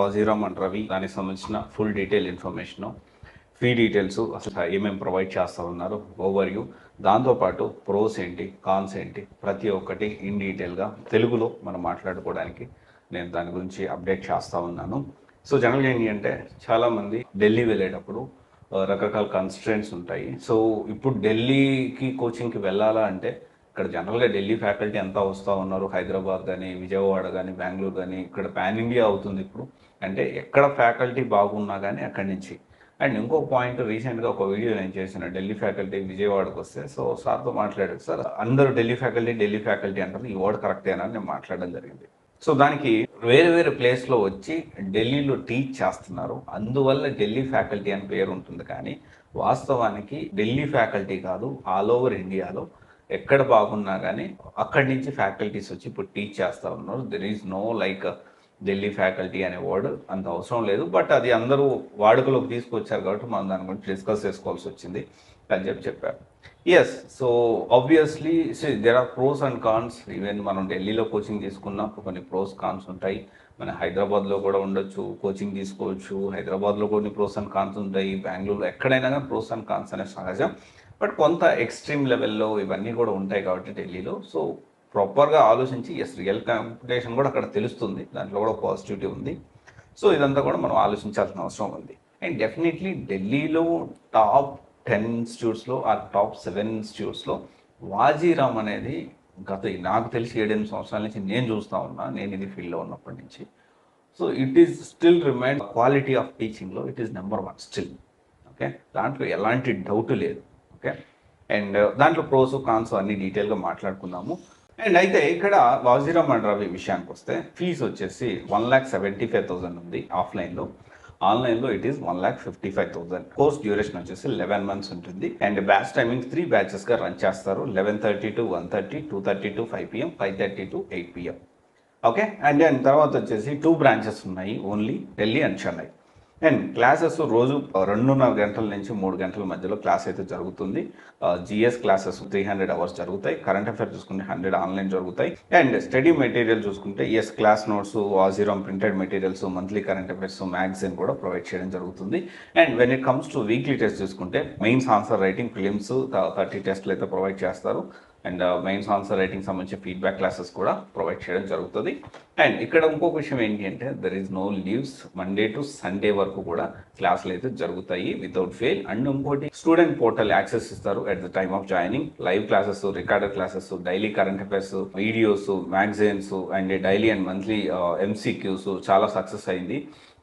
Vajiram and Ravi దానికి సంబంధించిన full detail information, fee details, అసలు ఏమేమి ప్రొవైడ్ చేస్తూ ఉన్నారు, ఓవర్వ్యూ, దాంతోపాటు ప్రోస్ ఏంటి, కాన్స్ ఏంటి, ప్రతి ఒక్కటి ఇన్ డీటెయిల్గా తెలుగులో మనం మాట్లాడుకోవడానికి నేను దాని గురించి అప్డేట్ చేస్తూ ఉన్నాను. సో జనరల్గా ఏంటి అంటే చాలామంది ఢిల్లీ వెళ్ళేటప్పుడు రకరకాల కన్స్ట్రెంట్స్ ఉంటాయి. సో ఇప్పుడు ఢిల్లీకి కోచింగ్కి వెళ్ళాలా అంటే ఇక్కడ జనరల్గా ఢిల్లీ ఫ్యాకల్టీ అంతా వస్తూ ఉన్నారు. హైదరాబాద్ కానీ, విజయవాడ కానీ, బెంగళూరు కానీ, ఇక్కడ పాన్ ఇండియా అవుతుంది ఇప్పుడు. అంటే ఎక్కడ ఫ్యాకల్టీ బాగున్నా కానీ అక్కడి నుంచి. అండ్ ఇంకో పాయింట్, రీసెంట్గా ఒక వీడియో నేను చేసిన, ఢిల్లీ ఫ్యాకల్టీ విజయవాడకు వస్తే సో సార్తో మాట్లాడారు. సార్ అందరూ ఢిల్లీ ఫ్యాకల్టీ అంటారు, ఈ వర్డ్ కరెక్టేనా అని నేను మాట్లాడడం జరిగింది. సో దానికి వేరే వేరే ప్లేస్లో వచ్చి ఢిల్లీలో టీచ్ చేస్తున్నారు, అందువల్ల ఢిల్లీ ఫ్యాకల్టీ అని పేరు ఉంటుంది. కానీ వాస్తవానికి ఢిల్లీ ఫ్యాకల్టీ కాదు, ఆల్ ఓవర్ ఇండియాలో ఎక్కడ బాగున్నా కానీ అక్కడి నుంచి ఫ్యాకల్టీస్ వచ్చి ఇప్పుడు టీచ్ చేస్తూ ఉన్నారు. There is no like Delhi faculty అనే వర్డ్ అంత అవసరం లేదు. బట్ అది అందరూ వాడుకలోకి తీసుకొచ్చారు కాబట్టి మనం దాని గురించి డిస్కస్ చేసుకోవాల్సి వచ్చింది అని చెప్పారు. Yes, so obviously there are pros and cons. Even మనం ఢిల్లీలో కోచింగ్ తీసుకున్నా కొన్ని ప్రోస్ కాన్స్ ఉంటాయి. మన హైదరాబాద్లో కూడా ఉండొచ్చు, కోచింగ్ తీసుకోవచ్చు. హైదరాబాద్లో కొన్ని ప్రోస్ అండ్ కాన్స్ ఉంటాయి, బెంగళూరులో ఎక్కడైనా కానీ ప్రోస్ అండ్ కాన్స్ అనేది సహజం. బట్ కొంత ఎక్స్ట్రీమ్ లెవెల్లో ఇవన్నీ కూడా ఉంటాయి కాబట్టి ఢిల్లీలో. సో ప్రాపర్గా ఆలోచించి, ఎస్ రియల్ కాంపిటీషన్ కూడా అక్కడ తెలుస్తుంది, దాంట్లో కూడా పాజిటివిటీ ఉంది. సో ఇదంతా కూడా మనం ఆలోచించాల్సిన అవసరం ఉంది. అండ్ డెఫినెట్లీ ఢిల్లీలో టాప్ 10 ఇన్స్టిట్యూట్స్లో ఆ టాప్ 7 ఇన్స్టిట్యూట్స్లో వాజీరామ్ అనేది నాకు తెలిసి 7-8 సంవత్సరాల నుంచి నేను చూస్తూ ఉన్నా, నేను ఇది ఫీల్డ్లో ఉన్నప్పటి నుంచి. So it is still remain quality of టీచింగ్లో it is number 1 still. Okay, దాంట్లో ఎలాంటి డౌట్ లేదు. ఓకే, అండ్ దాంట్లో ప్రోస్ కాన్స్ అన్ని డీటెయిల్గా మాట్లాడుకుందాము. అండ్ అయితే ఇక్కడ వాజీరామ్ అండ్ రవి విషయానికి వస్తే ఫీజు వచ్చేసి 1,75,000 ఉంది ఆఫ్లైన్లో. ఆన్లైన్లో ఇట్ ఈస్ 1,55,000. కోర్స్ డ్యూరేషన్ వచ్చేసి 11 months ఉంటుంది. అండ్ బ్యాచ్ టైమింగ్ 3 batchesగా రన్ చేస్తారు. 11:30 to 1:30, 2:30 to 5 PM, 5:30 to 8 PM. Okay, and దాని తర్వాత వచ్చేసి 2 branches ఉన్నాయి, only Delhi and Chennai. And classes రోజు 2.5 గంటల నుంచి 3 గంటల మధ్యలో క్లాస్ అయితే జరుగుతుంది. జిఎస్ క్లాసెస్ 300 hours జరుగుతాయి. కరెంట్ అఫైర్స్ చూసుకుంటే 100 ఆన్లైన్ జరుగుతాయి. అండ్ స్టడీ మెటీరియల్ చూసుకుంటే class notes, Vajiram printed materials, monthly current affairs, magazine కూడా ప్రొవైడ్ చేయడం జరుగుతుంది. And when it comes to weekly test చూసుకుంటే మెయిన్స్ ఆన్సర్ రైటింగ్, ఫిలిమ్స్ 30 టెస్ట్లు అయితే ప్రొవైడ్ చేస్తారు. అండ్ మెయిన్స్ ఆన్సర్ రైటింగ్ సంబంధించి ఫీడ్బ్యాక్ క్లాసెస్ కూడా ప్రొవైడ్ చేయడం జరుగుతుంది. అండ్ ఇక్కడ ఇంకొక విషయం ఏంటి అంటే there is no leaves. Monday to Sunday వరకు కూడా క్లాసులు అయితే జరుగుతాయి వితౌట్ ఫెయిల్. అండ్ ఇంకోటి స్టూడెంట్ పోర్టల్ యాక్సెస్ ఇస్తారు at the time of joining. Live classes, recorded classes, daily current affairs, videos, magazines, and daily and monthly MCQs చాలా success అయింది.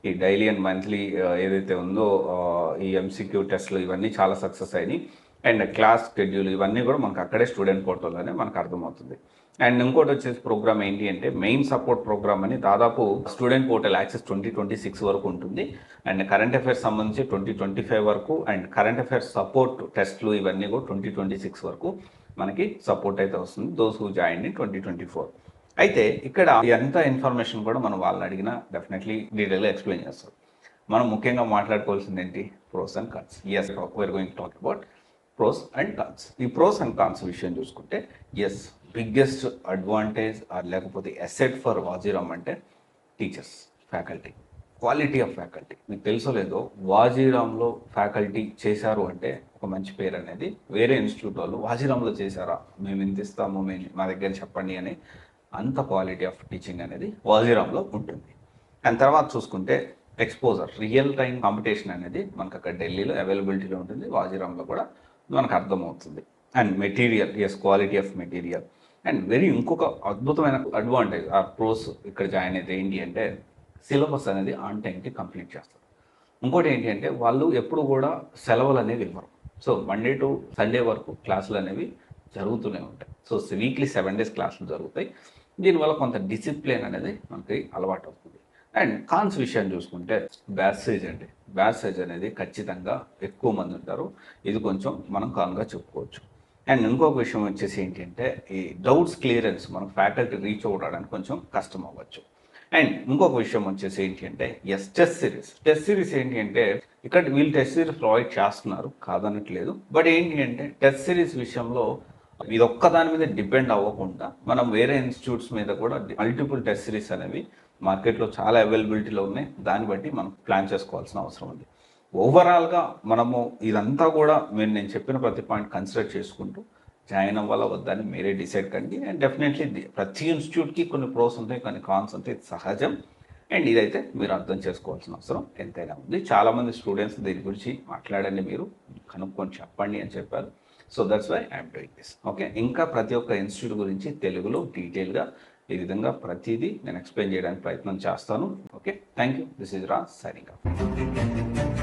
ఈ డైలీ అండ్ మంత్లీ ఏదైతే ఉందో ఈ MCQ టెస్ట్లు ఇవన్నీ చాలా సక్సెస్ అయినాయి. అండ్ క్లాస్ షెడ్యూల్ ఇవన్నీ కూడా మనకు అక్కడే స్టూడెంట్ పోర్టల్లోనే మనకు అర్థమవుతుంది. అండ్ ఇంకోటి వచ్చేసి ప్రోగ్రామ్ ఏంటి అంటే మెయిన్ సపోర్ట్ ప్రోగ్రామ్ అని దాదాపు స్టూడెంట్ పోర్టల్ యాక్సెస్ 2026 వరకు ఉంటుంది. అండ్ కరెంట్ అఫైర్స్ సంబంధించి 2025 వరకు, అండ్ కరెంట్ అఫైర్స్ సపోర్ట్ టెస్ట్లు ఇవన్నీ కూడా 2026 వరకు మనకి సపోర్ట్ అయితే వస్తుంది. Those who join in 2024. అయితే ఇక్కడ ఎంత ఇన్ఫర్మేషన్ కూడా మనం వాళ్ళని అడిగినా డెఫినెట్లీ డీటెయిల్గా ఎక్స్ప్లెయిన్ చేస్తారు. మనం ముఖ్యంగా మాట్లాడుకోవాల్సింది ఏంటి, pros and cons. Yes, we're going to talk about pros and cons. ఈ ప్రోస్ అండ్ కాన్స్ విషయం చూసుకుంటే ఎస్ బిగ్గెస్ట్ అడ్వాంటేజ్ లేకపోతే అసెట్ ఫర్ వాజీరామ్ అంటే teachers, faculty, quality of faculty. మీకు తెలుసో లేదో వాజీరామ్లో ఫ్యాకల్టీ చేశారు అంటే ఒక మంచి పేరు అనేది. వేరే ఇన్స్టిట్యూట్ వాళ్ళు వాజీరామ్లో చేశారా, మేము ఇంత ఇస్తాము, మా దగ్గర చెప్పండి అని అంత క్వాలిటీ ఆఫ్ టీచింగ్ అనేది వాజీరామ్లో ఉంటుంది. అండ్ తర్వాత చూసుకుంటే ఎక్స్పోజర్, రియల్ టైం కాంపిటీషన్ అనేది మనకు అక్కడ ఢిల్లీలో అవైలబిలిటీలో ఉంటుంది, వాజీరామ్లో కూడా మనకు అర్థమవుతుంది. And material, quality of material. And ఇంకొక అద్భుతమైన అడ్వాంటేజ్ ఆ ప్రోస్ ఇక్కడ జాయిన్ అయితే ఏంటి అంటే సిలబస్ అనేది ఆన్ టైంకి కంప్లీట్ చేస్తారు. ఇంకోటి ఏంటి అంటే వాళ్ళు ఎప్పుడు కూడా సెలవులు అనేవి ఇవ్వరు. సో మండే టు సండే వరకు క్లాసులు అనేవి జరుగుతూనే ఉంటాయి. సో వీక్లీ 7 days క్లాసులు జరుగుతాయి. దీనివల్ల కొంత డిసిప్లిన్ అనేది మనకి అలవాటు అవుతుంది. అండ్ కాన్స్ విషయాన్ని చూసుకుంటే బ్యాసేజ్ అనేది ఖచ్చితంగా ఎక్కువ మంది ఉంటారు. ఇది కొంచెం మనం కాన్గా చెప్పుకోవచ్చు. అండ్ ఇంకొక విషయం వచ్చేసి ఏంటి అంటే ఈ డౌట్స్ క్లియరెన్స్ మనకు ఫ్యాకల్టీ రీచ్ అవ్వడానికి కొంచెం కష్టం అవ్వచ్చు. అండ్ ఇంకొక విషయం వచ్చేసి ఏంటి అంటే టెస్ట్ సిరీస్ ఏంటి అంటే ఇక్కడ వీళ్ళు టెస్ట్ సిరీస్ ప్రొవైడ్ చేస్తున్నారు, కాదనట్లేదు. బట్ ఏంటి అంటే టెస్ట్ సిరీస్ విషయంలో ఇది ఒక్క దాని మీద డిపెండ్ అవ్వకుండా మనం వేరే ఇన్స్టిట్యూట్స్ మీద కూడా మల్టిపుల్ టెస్ట్ సిరీస్ అనేవి మార్కెట్లో చాలా అవైలబిలిటీలో ఉన్నాయి. దాన్ని బట్టి మనం ప్లాన్ చేసుకోవాల్సిన అవసరం ఉంది. ఓవరాల్గా మనము ఇదంతా కూడా నేను చెప్పిన ప్రతి పాయింట్ కన్సిడర్ చేసుకుంటూ జాయిన్ అవ్వాలా వద్దని మీరే డిసైడ్ కండి. అండ్ డెఫినెట్లీ ప్రతి ఇన్స్టిట్యూట్కి కొన్ని ప్రోస్ ఉంటాయి, కొన్ని కాన్స్ ఉంటాయి, సహజం. అండ్ ఇదైతే మీరు అర్థం చేసుకోవాల్సిన అవసరం ఎంతైనా ఉంది. చాలామంది స్టూడెంట్స్ దీని గురించి మాట్లాడండి, మీరు కనుక్కొని చెప్పండి అని చెప్పారు. So that's why I'm doing this. Okay, ఇంకా ప్రతి ఒక్క ఇన్స్టిట్యూట్ గురించి తెలుగులో డీటెయిల్గా ఈ విధంగా ప్రతిదీ నేను ఎక్స్ప్లెయిన్ చేయడానికి ప్రయత్నం చేస్తాను. Okay, thank you. This is Raj signing off.